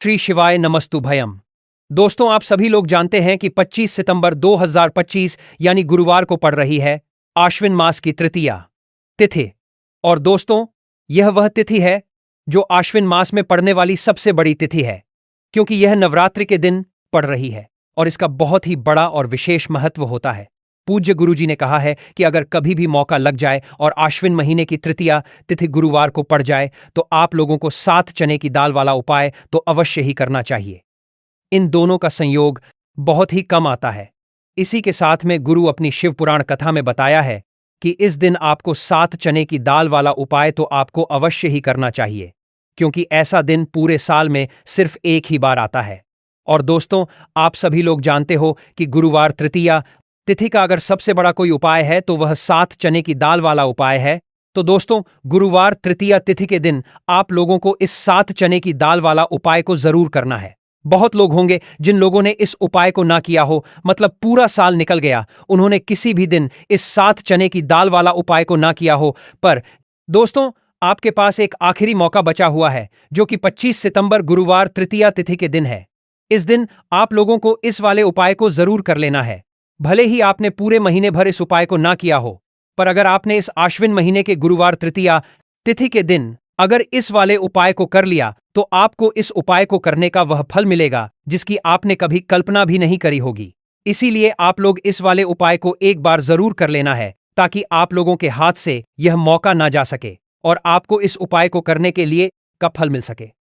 श्री शिवाय नमस्तुभयम। दोस्तों, आप सभी लोग जानते हैं कि 25 सितंबर 2025 यानी गुरुवार को पड़ रही है आश्विन मास की तृतीया तिथि। और दोस्तों, यह वह तिथि है जो आश्विन मास में पड़ने वाली सबसे बड़ी तिथि है, क्योंकि यह नवरात्रि के दिन पड़ रही है और इसका बहुत ही बड़ा और विशेष महत्व होता है। पूज्य गुरुजी ने कहा है कि अगर कभी भी मौका लग जाए और आश्विन महीने की तृतीया तिथि गुरुवार को पड़ जाए तो आप लोगों को 7 चने की दाल वाला उपाय तो अवश्य ही करना चाहिए। इन दोनों का संयोग बहुत ही कम आता है। इसी के साथ में गुरु अपनी शिव पुराण कथा में बताया है कि इस दिन आपको 7 चने की दाल वाला उपाय तो आपको अवश्य ही करना चाहिए, क्योंकि ऐसा दिन पूरे साल में सिर्फ एक ही बार आता है। और दोस्तों, आप सभी लोग जानते हो कि गुरुवार तृतीया तिथि का अगर सबसे बड़ा कोई उपाय है तो वह 7 चने की दाल वाला उपाय है। तो दोस्तों, गुरुवार तृतीया तिथि के दिन आप लोगों को इस 7 चने की दाल वाला उपाय को जरूर करना है। बहुत लोग होंगे जिन लोगों ने इस उपाय को ना किया हो, मतलब पूरा साल निकल गया, उन्होंने किसी भी दिन इस 7 चने की दाल वाला उपाय को ना किया हो। पर दोस्तों, आपके पास एक आखिरी मौका बचा हुआ है, जो कि 25 सितंबर गुरुवार तृतीया तिथि के दिन है। इस दिन आप लोगों को इस वाले उपाय को जरूर कर लेना है। भले ही आपने पूरे महीने भर इस उपाय को ना किया हो, पर अगर आपने इस आश्विन महीने के गुरुवार तृतीया तिथि के दिन अगर इस वाले उपाय को कर लिया तो आपको इस उपाय को करने का वह फल मिलेगा जिसकी आपने कभी कल्पना भी नहीं करी होगी। इसीलिए आप लोग इस वाले उपाय को एक बार जरूर कर लेना है, ताकि आप लोगों के हाथ से यह मौका ना जा सके और आपको इस उपाय को करने के लिए का फल मिल सके।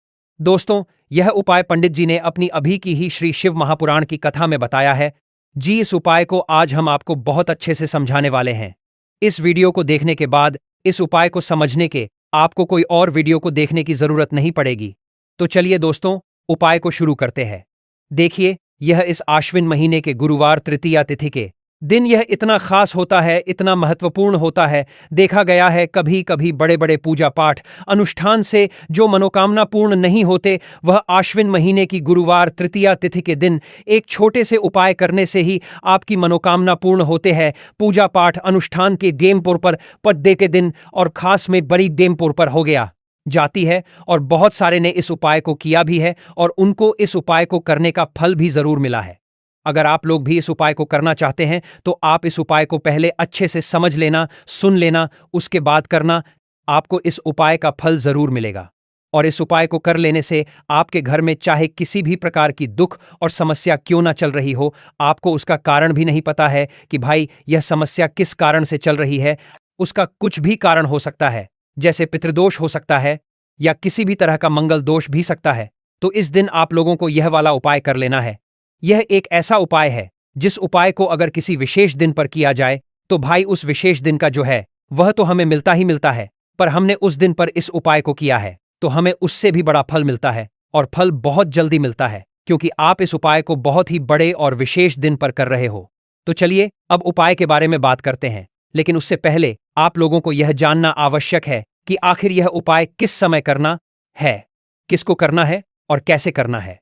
दोस्तों, यह उपाय पंडित जी ने अपनी अभी की ही श्री शिव महापुराण की कथा में बताया है जी। इस उपाय को आज हम आपको बहुत अच्छे से समझाने वाले हैं। इस वीडियो को देखने के बाद इस उपाय को समझने के आपको कोई और वीडियो को देखने की जरूरत नहीं पड़ेगी। तो चलिए दोस्तों, उपाय को शुरू करते हैं। देखिए, यह इस आश्विन महीने के गुरुवार तृतीया तिथि के दिन यह इतना खास होता है, इतना महत्वपूर्ण होता है। देखा गया है कभी कभी बड़े बड़े पूजा पाठ अनुष्ठान से जो मनोकामना पूर्ण नहीं होते, वह आश्विन महीने की गुरुवार तृतीया तिथि के दिन एक छोटे से उपाय करने से ही आपकी मनोकामना पूर्ण होते हैं। पूजा पाठ अनुष्ठान के डेमपुर पर पद्दे के दिन और खास में बड़ी डेमपुर पर हो गया जाती है, और बहुत सारे ने इस उपाय को किया भी है और उनको इस उपाय को करने का फल भी जरूर मिला है। अगर आप लोग भी इस उपाय को करना चाहते हैं तो आप इस उपाय को पहले अच्छे से समझ लेना, सुन लेना, उसके बाद करना। आपको इस उपाय का फल जरूर मिलेगा। और इस उपाय को कर लेने से आपके घर में चाहे किसी भी प्रकार की दुख और समस्या क्यों ना चल रही हो, आपको उसका कारण भी नहीं पता है कि भाई यह समस्या किस कारण से चल रही है, उसका कुछ भी कारण हो सकता है, जैसे पितृदोष हो सकता है या किसी भी तरह का मंगल दोष भी सकता है। तो इस दिन आप लोगों को यह वाला उपाय कर लेना है। यह एक ऐसा उपाय है जिस उपाय को अगर किसी विशेष दिन पर किया जाए तो भाई उस विशेष दिन का जो है वह तो हमें मिलता ही मिलता है, पर हमने उस दिन पर इस उपाय को किया है तो हमें उससे भी बड़ा फल मिलता है, और फल बहुत जल्दी मिलता है, क्योंकि आप इस उपाय को बहुत ही बड़े और विशेष दिन पर कर रहे हो। तो चलिए अब उपाय के बारे में बात करते हैं, लेकिन उससे पहले आप लोगों को यह जानना आवश्यक है कि आखिर यह उपाय किस समय करना है, किसको करना है और कैसे करना है।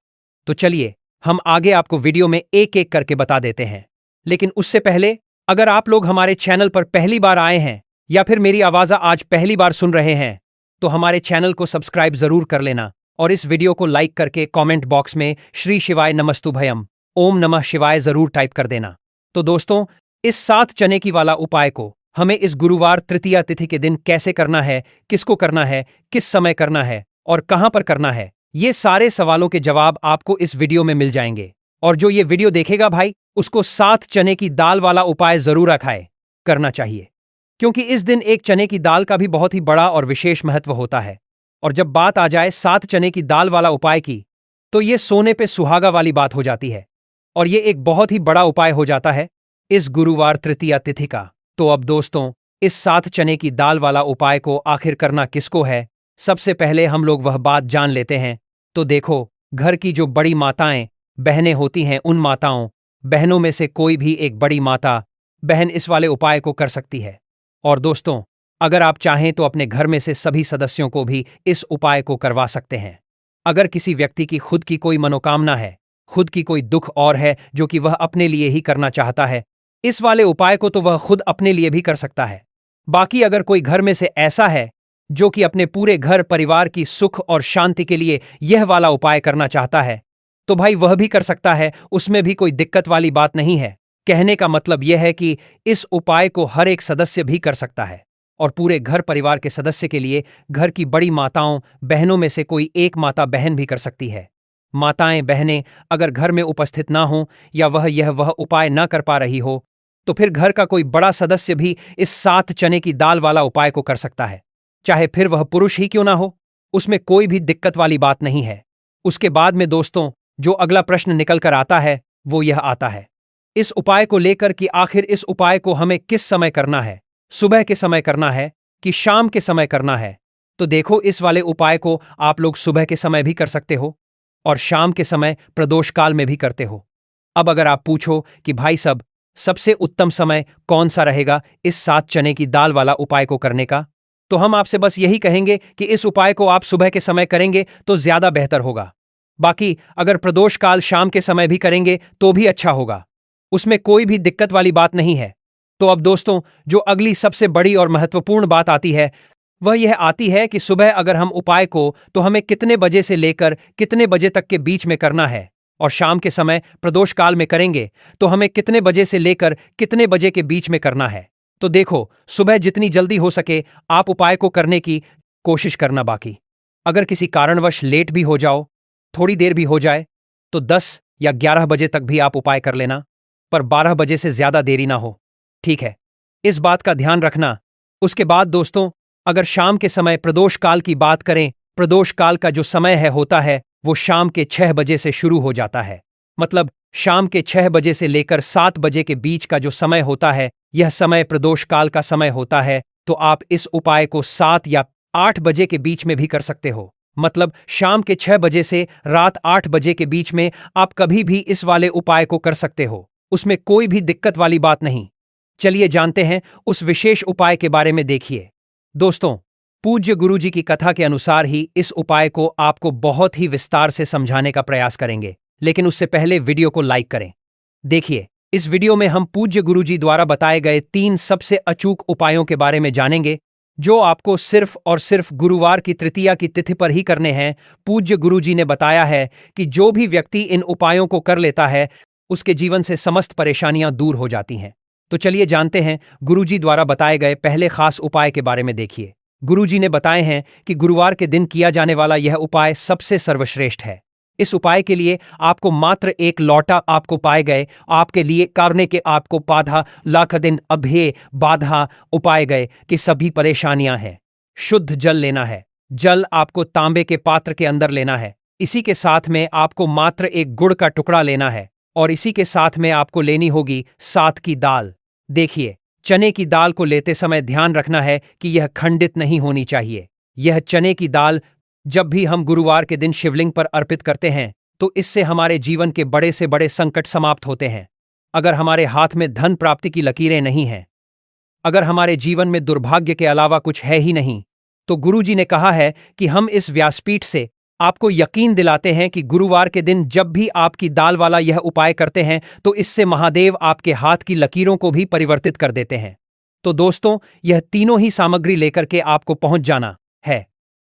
तो चलिए हम आगे आपको वीडियो में एक एक करके बता देते हैं। लेकिन उससे पहले, अगर आप लोग हमारे चैनल पर पहली बार आए हैं या फिर मेरी आवाज़ आज पहली बार सुन रहे हैं, तो हमारे चैनल को सब्सक्राइब जरूर कर लेना और इस वीडियो को लाइक करके कमेंट बॉक्स में श्री शिवाय नमस्तुभयम ओम नमः शिवाय जरूर टाइप कर देना। तो दोस्तों, इस 7 चने की वाला उपाय को हमें इस गुरुवार तृतीया तिथि के दिन कैसे करना है, किसको करना है, किस समय करना है और कहां पर करना है, ये सारे सवालों के जवाब आपको इस वीडियो में मिल जाएंगे। और जो ये वीडियो देखेगा भाई, उसको 7 चने की दाल वाला उपाय जरूर रखाए करना चाहिए, क्योंकि इस दिन एक चने की दाल का भी बहुत ही बड़ा और विशेष महत्व होता है। और जब बात आ जाए 7 चने की दाल वाला उपाय की, तो ये सोने पे सुहागा वाली बात हो जाती है और ये एक बहुत ही बड़ा उपाय हो जाता है इस गुरुवार तृतीया तिथि का। तो अब दोस्तों, इस 7 चने की दाल वाला उपाय को आखिर करना किसको है, सबसे पहले हम लोग वह बात जान लेते हैं। तो देखो, घर की जो बड़ी माताएं बहनें होती हैं, उन माताओं बहनों में से कोई भी एक बड़ी माता बहन इस वाले उपाय को कर सकती है। और दोस्तों, अगर आप चाहें तो अपने घर में से सभी सदस्यों को भी इस उपाय को करवा सकते हैं। अगर किसी व्यक्ति की खुद की कोई मनोकामना है, खुद की कोई दुख और है जो कि वह अपने लिए ही करना चाहता है, इस वाले उपाय को तो वह खुद अपने लिए भी कर सकता है। बाकी अगर कोई घर में से ऐसा है जो कि अपने पूरे घर परिवार की सुख और शांति के लिए यह वाला उपाय करना चाहता है, तो भाई वह भी कर सकता है, उसमें भी कोई दिक्कत वाली बात नहीं है। कहने का मतलब यह है कि इस उपाय को हर एक सदस्य भी कर सकता है और पूरे घर परिवार के सदस्य के लिए घर की बड़ी माताओं बहनों में से कोई एक माता बहन भी कर सकती है। माताएं बहनें अगर घर में उपस्थित ना हो या वह उपाय ना कर पा रही हो, तो फिर घर का कोई बड़ा सदस्य भी इस 7 चने की दाल वाला उपाय को कर सकता है, चाहे फिर वह पुरुष ही क्यों ना हो। उसमें कोई भी दिक्कत वाली बात नहीं है। उसके बाद में दोस्तों, जो अगला प्रश्न निकल कर आता है वो यह आता है इस उपाय को लेकर कि आखिर इस उपाय को हमें किस समय करना है, सुबह के समय करना है कि शाम के समय करना है। तो देखो, इस वाले उपाय को आप लोग सुबह के समय भी कर सकते हो और शाम के समय प्रदोष काल में भी करते हो। अब अगर आप पूछो कि भाई साहब, सबसे उत्तम समय कौन सा रहेगा इस 7 चने की दाल वाला उपाय को करने का, तो हम आपसे बस यही कहेंगे कि इस उपाय को आप सुबह के समय करेंगे तो ज्यादा बेहतर होगा। बाकी अगर प्रदोष काल शाम के समय भी करेंगे तो भी अच्छा होगा, उसमें कोई भी दिक्कत वाली बात नहीं है। तो अब दोस्तों, जो अगली सबसे बड़ी और महत्वपूर्ण बात आती है वह यह आती है कि सुबह अगर हम उपाय को तो हमें कितने बजे से लेकर कितने बजे तक के बीच में करना है, और शाम के समय प्रदोष काल में करेंगे तो हमें कितने बजे से लेकर कितने बजे के बीच में करना है। तो देखो, सुबह जितनी जल्दी हो सके आप उपाय को करने की कोशिश करना। बाकी अगर किसी कारणवश लेट भी हो जाओ, थोड़ी देर भी हो जाए, तो 10 या 11 बजे तक भी आप उपाय कर लेना, पर 12 बजे से ज्यादा देरी ना हो, ठीक है? इस बात का ध्यान रखना। उसके बाद दोस्तों, अगर शाम के समय प्रदोष काल की बात करें, प्रदोष काल का जो समय होता है वो शाम के 6 बजे से शुरू हो जाता है। मतलब शाम के 6 बजे से लेकर 7 बजे के बीच का जो समय होता है, यह समय प्रदोष काल का समय होता है। तो आप इस उपाय को 7 या 8 बजे के बीच में भी कर सकते हो। मतलब शाम के 6 बजे से रात 8 बजे के बीच में आप कभी भी इस वाले उपाय को कर सकते हो, उसमें कोई भी दिक्कत वाली बात नहीं। चलिए जानते हैं उस विशेष उपाय के बारे में। देखिए दोस्तों, पूज्य गुरुजी की कथा के अनुसार ही इस उपाय को आपको बहुत ही विस्तार से समझाने का प्रयास करेंगे, लेकिन उससे पहले वीडियो को लाइक करें। देखिए, इस वीडियो में हम पूज्य गुरुजी द्वारा बताए गए 3 सबसे अचूक उपायों के बारे में जानेंगे, जो आपको सिर्फ और सिर्फ गुरुवार की तृतीया की तिथि पर ही करने हैं। पूज्य गुरुजी ने बताया है कि जो भी व्यक्ति इन उपायों को कर लेता है उसके जीवन से समस्त परेशानियां दूर हो जाती हैं। तो चलिए जानते हैं गुरुजी द्वारा बताए गए पहले खास उपाय के बारे में। देखिए, गुरुजी ने बताए हैं कि गुरुवार के दिन किया जाने वाला यह उपाय सबसे सर्वश्रेष्ठ है। इस उपाय के लिए आपको मात्र एक लौटा आपको पाए गए आपके लिए करने के आपको बाधा लाख दिन अभय बाधा उपाय गए कि सभी परेशानियां हैं। शुद्ध जल लेना है। जल आपको तांबे के पात्र के अंदर लेना है। इसी के साथ में आपको मात्र एक गुड़ का टुकड़ा लेना है और इसी के साथ में आपको लेनी होगी 7 की दाल। देखिए, चने की दाल को लेते समय ध्यान रखना है कि यह खंडित नहीं होनी चाहिए। यह चने की दाल जब भी हम गुरुवार के दिन शिवलिंग पर अर्पित करते हैं तो इससे हमारे जीवन के बड़े से बड़े संकट समाप्त होते हैं। अगर हमारे हाथ में धन प्राप्ति की लकीरें नहीं हैं, अगर हमारे जीवन में दुर्भाग्य के अलावा कुछ है ही नहीं, तो गुरुजी ने कहा है कि हम इस व्यासपीठ से आपको यकीन दिलाते हैं कि गुरुवार के दिन जब भी आपकी दाल वाला यह उपाय करते हैं तो इससे महादेव आपके हाथ की लकीरों को भी परिवर्तित कर देते हैं। तो दोस्तों, यह तीनों ही सामग्री लेकर के आपको पहुंच जाना है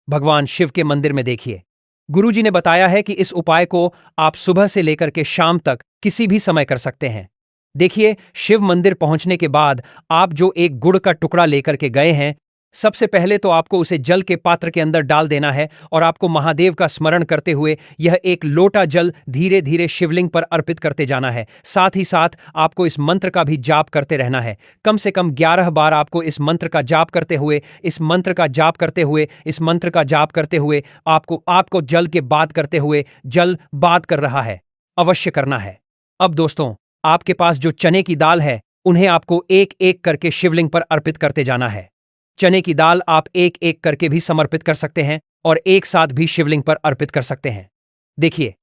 भगवान शिव के मंदिर में। देखिए, गुरुजी ने बताया है कि इस उपाय को आप सुबह से लेकर के शाम तक किसी भी समय कर सकते हैं। देखिए, शिव मंदिर पहुंचने के बाद आप जो एक गुड़ का टुकड़ा लेकर के गए हैं, सबसे पहले तो आपको उसे जल के पात्र के अंदर डाल देना है और आपको महादेव का स्मरण करते हुए यह एक लोटा जल धीरे धीरे शिवलिंग पर अर्पित करते जाना है। साथ ही साथ आपको इस मंत्र का भी जाप करते रहना है। कम से कम 11 बार आपको इस मंत्र का जाप करते हुए आपको जल के बाद करते हुए जल बाद कर रहा है, अवश्य करना है। अब दोस्तों, आपके पास जो चने की दाल है उन्हें आपको एक एक करके शिवलिंग पर अर्पित करते जाना है। चने की दाल आप एक एक करके भी समर्पित कर सकते हैं और एक साथ भी शिवलिंग पर अर्पित कर सकते हैं। देखिए,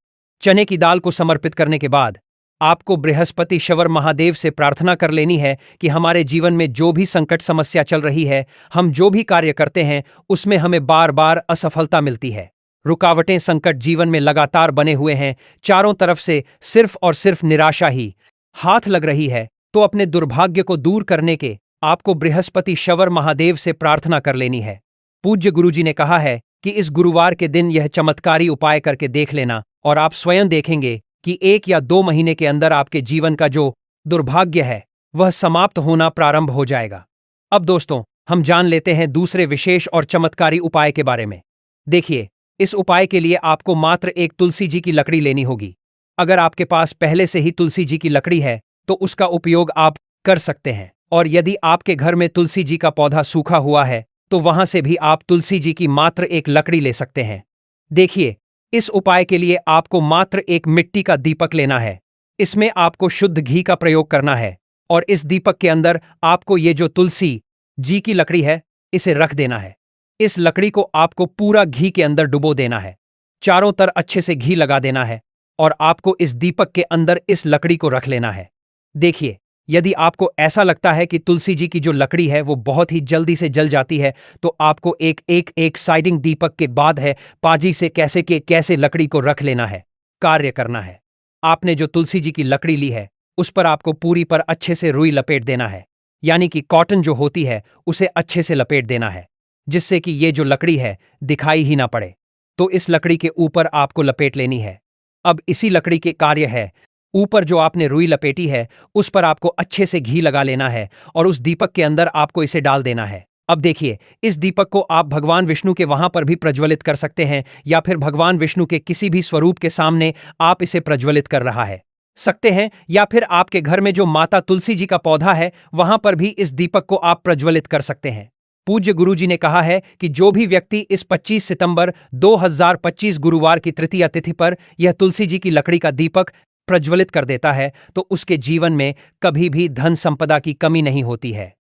चने की दाल को समर्पित करने के बाद आपको बृहस्पति शवर महादेव से प्रार्थना कर लेनी है कि हमारे जीवन में जो भी संकट समस्या चल रही है, हम जो भी कार्य करते हैं उसमें हमें बार बार असफलता मिलती है, रुकावटें संकट जीवन में लगातार बने हुए हैं, चारों तरफ से सिर्फ और सिर्फ निराशा ही हाथ लग रही है, तो अपने दुर्भाग्य को दूर करने के आपको बृहस्पति शवर महादेव से प्रार्थना कर लेनी है। पूज्य गुरुजी ने कहा है कि इस गुरुवार के दिन यह चमत्कारी उपाय करके देख लेना और आप स्वयं देखेंगे कि 1 या 2 महीने के अंदर आपके जीवन का जो दुर्भाग्य है वह समाप्त होना प्रारंभ हो जाएगा। अब दोस्तों, हम जान लेते हैं दूसरे विशेष और चमत्कारी उपाय के बारे में। देखिए, इस उपाय के लिए आपको मात्र एक तुलसी जी की लकड़ी लेनी होगी। अगर आपके पास पहले से ही तुलसी जी की लकड़ी है तो उसका उपयोग आप कर सकते हैं, और यदि आपके घर में तुलसी जी का पौधा सूखा हुआ है तो वहां से भी आप तुलसी जी की मात्र एक लकड़ी ले सकते हैं। देखिए, इस उपाय के लिए आपको मात्र एक मिट्टी का दीपक लेना है। इसमें आपको शुद्ध घी का प्रयोग करना है और इस दीपक के अंदर आपको ये जो तुलसी जी की लकड़ी है इसे रख देना है। इस लकड़ी को आपको पूरा घी के अंदर डुबो देना है, चारों तरफ अच्छे से घी लगा देना है और आपको इस दीपक के अंदर इस लकड़ी को रख लेना है। देखिए, यदि आपको ऐसा लगता है कि तुलसी जी की जो लकड़ी है वो बहुत ही जल्दी से जल जाती है तो आपको एक साइडिंग दीपक के बाद है पाजी से कैसे लकड़ी को रख लेना है, कार्य करना है। आपने जो तुलसी जी की लकड़ी ली है उस पर आपको पूरी पर अच्छे से रुई लपेट देना है, यानी कि कॉटन जो होती है उसे अच्छे से लपेट देना है, जिससे कि ये जो लकड़ी है दिखाई ही ना पड़े। तो इस लकड़ी के ऊपर आपको लपेट लेनी है। अब इसी लकड़ी के कार्य है, ऊपर जो आपने रुई लपेटी है उस पर आपको अच्छे से घी लगा लेना है और उस दीपक के अंदर आपको इसे डाल देना है। अब देखिए, इस दीपक को आप भगवान विष्णु के वहां पर भी प्रज्वलित कर सकते हैं या फिर भगवान विष्णु के किसी भी स्वरूप के सामने आप इसे प्रज्वलित कर रहा है सकते हैं, या फिर आपके घर में जो माता तुलसी जी का पौधा है वहां पर भी इस दीपक को आप प्रज्वलित कर सकते हैं। पूज्य गुरुजी ने कहा है कि जो भी व्यक्ति इस 25 सितंबर 2025 गुरुवार की तृतीया तिथि पर यह तुलसी जी की लकड़ी का दीपक प्रज्वलित कर देता है तो उसके जीवन में कभी भी धन संपदा की कमी नहीं होती है।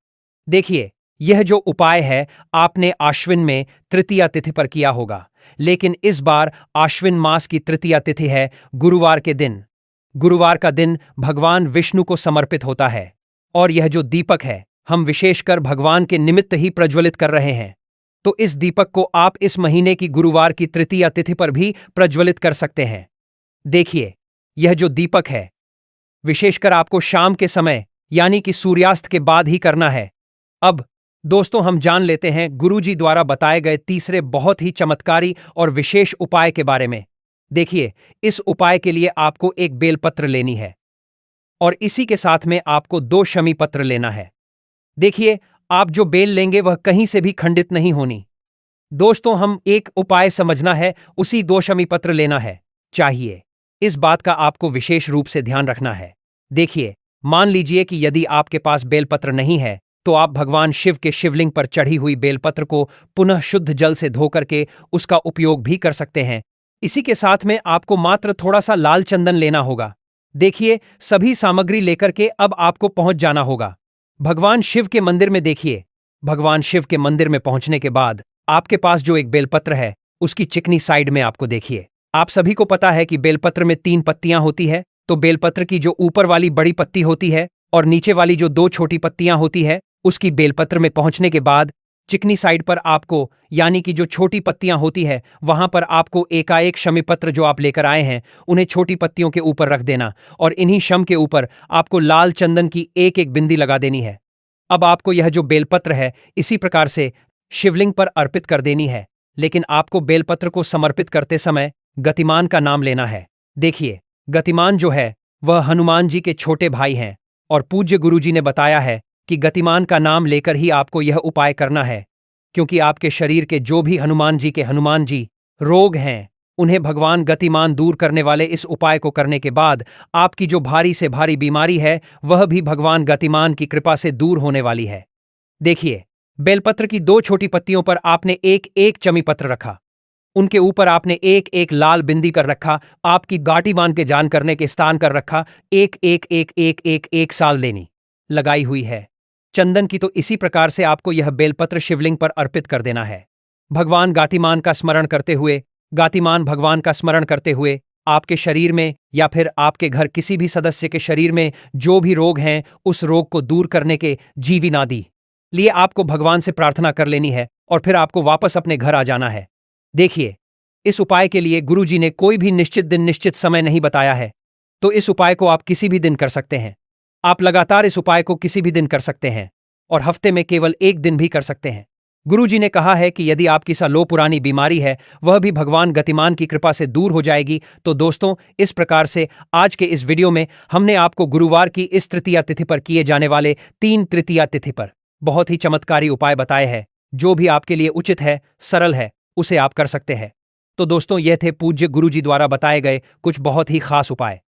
देखिए, यह जो उपाय है आपने आश्विन में तृतीया तिथि पर किया होगा, लेकिन इस बार आश्विन मास की तृतीया तिथि है गुरुवार के दिन। गुरुवार का दिन भगवान विष्णु को समर्पित होता है और यह जो दीपक है हम विशेषकर भगवान के निमित्त ही प्रज्वलित कर रहे हैं। तो इस दीपक को आप इस महीने की गुरुवार की तृतीया तिथि पर भी प्रज्वलित कर सकते हैं। देखिए, यह जो दीपक है विशेषकर आपको शाम के समय यानी कि सूर्यास्त के बाद ही करना है। अब दोस्तों, हम जान लेते हैं गुरुजी द्वारा बताए गए तीसरे बहुत ही चमत्कारी और विशेष उपाय के बारे में। देखिए, इस उपाय के लिए आपको एक बेलपत्र लेनी है और इसी के साथ में आपको 2 शमी पत्र लेना है। देखिए, आप जो बेल लेंगे वह कहीं से भी खंडित नहीं होनी। दोस्तों, हम एक उपाय समझना है, उसी 2 शमी पत्र लेना है चाहिए। इस बात का आपको विशेष रूप से ध्यान रखना है। देखिए, मान लीजिए कि यदि आपके पास बेलपत्र नहीं है तो आप भगवान शिव के शिवलिंग पर चढ़ी हुई बेलपत्र को पुनः शुद्ध जल से धो करके उसका उपयोग भी कर सकते हैं। इसी के साथ में आपको मात्र थोड़ा सा लाल चंदन लेना होगा। देखिए, सभी सामग्री लेकर के अब आपको पहुंच जाना होगा भगवान शिव के मंदिर में। देखिए, भगवान शिव के मंदिर में पहुंचने के बाद आपके पास जो एक बेलपत्र है उसकी चिकनी साइड में आपको देखिए, आप सभी को पता है कि बेलपत्र में 3 पत्तियां होती है। तो बेलपत्र की जो ऊपर वाली बड़ी पत्ती होती है और नीचे वाली जो 2 छोटी पत्तियां होती है उसकी बेलपत्र में पहुंचने के बाद चिकनी साइड पर आपको, यानी कि जो छोटी पत्तियां होती है वहां पर आपको एकाएक शमी पत्र जो आप लेकर आए हैं उन्हें छोटी पत्तियों के ऊपर रख देना और इन्हीं शम के ऊपर आपको लाल चंदन की एक बिंदी लगा देनी है। अब आपको यह जो बेलपत्र है इसी प्रकार से शिवलिंग पर अर्पित कर देनी है, लेकिन आपको बेलपत्र को समर्पित करते समय गतिमान का नाम लेना है। देखिए, गतिमान जो है वह हनुमान जी के छोटे भाई हैं और पूज्य गुरुजी ने बताया है कि गतिमान का नाम लेकर ही आपको यह उपाय करना है, क्योंकि आपके शरीर के जो भी हनुमान जी रोग हैं उन्हें भगवान गतिमान दूर करने वाले इस उपाय को करने के बाद आपकी जो भारी से भारी बीमारी है वह भी भगवान गतिमान की कृपा से दूर होने वाली है। देखिए, बेलपत्र की 2 छोटी पत्तियों पर आपने एक चमी पत्र रखा, उनके ऊपर आपने एक लाल बिंदी कर रखा, आपकी गांठी बांध के जान करने के स्थान कर रखा, एक साल लेनी लगाई हुई है। चंदन की तो इसी प्रकार से आपको यह बेलपत्र शिवलिंग पर अर्पित कर देना है। भगवान गातिमान का स्मरण करते हुए, गातिमान भगवान का स्मरण करते हुए आपके शरीर में या फिर आपके घर किसी भी सदस्य के शरीर में जो भी रोग हैं उस रोग को दूर करने के जीवनादि लिए आपको भगवान से प्रार्थना कर लेनी है और फिर आपको वापस अपने घर आ जाना है। देखिए, इस उपाय के लिए गुरुजी ने कोई भी निश्चित दिन निश्चित समय नहीं बताया है, तो इस उपाय को आप किसी भी दिन कर सकते हैं। आप लगातार इस उपाय को किसी भी दिन कर सकते हैं और हफ्ते में केवल 1 दिन भी कर सकते हैं। गुरुजी ने कहा है कि यदि आपकी सा लो पुरानी बीमारी है वह भी भगवान गतिमान की कृपा से दूर हो जाएगी। तो दोस्तों, इस प्रकार से आज के इस वीडियो में हमने आपको गुरुवार की इस तृतीया तिथि पर किए जाने वाले 3 तृतीया तिथि पर बहुत ही चमत्कारी उपाय बताए हैं। जो भी आपके लिए उचित है, सरल है, उसे आप कर सकते हैं। तो दोस्तों, यह थे पूज्य गुरुजी द्वारा बताए गए कुछ बहुत ही खास उपाय।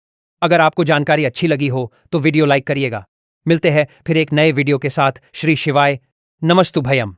अगर आपको जानकारी अच्छी लगी हो तो वीडियो लाइक करिएगा। मिलते हैं फिर एक नए वीडियो के साथ। श्री शिवाय नमस्तु भयम।